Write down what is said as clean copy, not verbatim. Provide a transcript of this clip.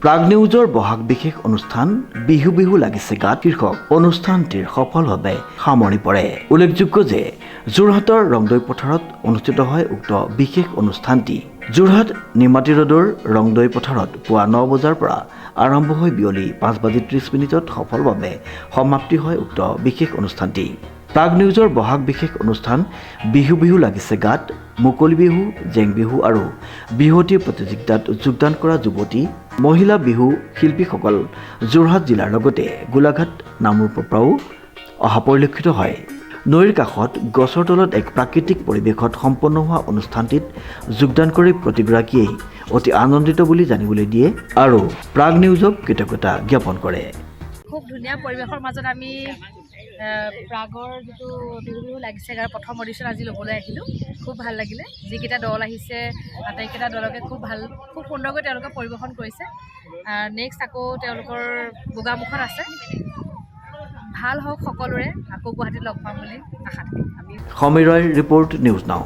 প্ৰাগ নিউজৰ বহাগ বিশেষ অনুষ্ঠান বিহু বিহু লাগিছে গাত শীৰ্ষক অনুষ্ঠানটিৰ সফলভাৱে সামৰণি পৰে। উল্লেখযোগ্য যে যোৰহাটৰ ৰংদৈ পথাৰত অনুষ্ঠিত হয় উক্ত বিশেষ অনুষ্ঠানটি। যোৰহাট নিমাতী ৰোডৰ ৰংদৈ পথাৰত পুৱা 9 বজাৰ পৰা আৰম্ভ হৈ বিয়লি 5:30 সফলভাৱে সমাপ্তি হয় উক্ত বিশেষ অনুষ্ঠানটি। প্ৰাগ নিউজৰ বহাগ বিশেষ অনুষ্ঠান বিহু বিহু লাগিছে গাত মুকলি বিহু, জেং বিহু আৰু বিহুৱতী প্ৰতিযোগিতাত যোগদান কৰা যুৱতী, মহিলা বিহু শিল্পীসকল যোৰহাট জিলাৰ লগতে গোলাঘাট নামৰূপৰ পৰাও অহা পৰিলক্ষিত হয়। নৈৰ কাষত গছৰ তলত এক প্ৰাকৃতিক পৰিৱেশত সম্পন্ন হোৱা অনুষ্ঠানটিত যোগদান কৰি প্ৰতিগৰাকীয়েই অতি আনন্দিত বুলি জানিবলৈ দিয়ে আৰু প্ৰাগ নিউজক কৃতজ্ঞতা জ্ঞাপন কৰে। খুব ধুনীয়া পৰিৱেশৰ মাজত আমি প্ৰাগৰ যিটো বিহু বিহু লাগিছে গাৰ প্ৰথম অডিশ্যন আজি ল'বলৈ আহিলোঁ। খুব ভাল লাগিলে। যিকেইটা দল আহিছে আটাইকেইটা দলকে খুব সুন্দৰকৈ তেওঁলোকে পৰিৱেশন কৰিছে। নেক্সট আকৌ তেওঁলোকৰ গোগামুখত আছে। ভাল হওক সকলোৰে, আকৌ গুৱাহাটীত লগ পাম বুলি আশা থাকিল। সমীৰ ৰায়ৰ ৰিপৰ্ট, নিউজ নাও।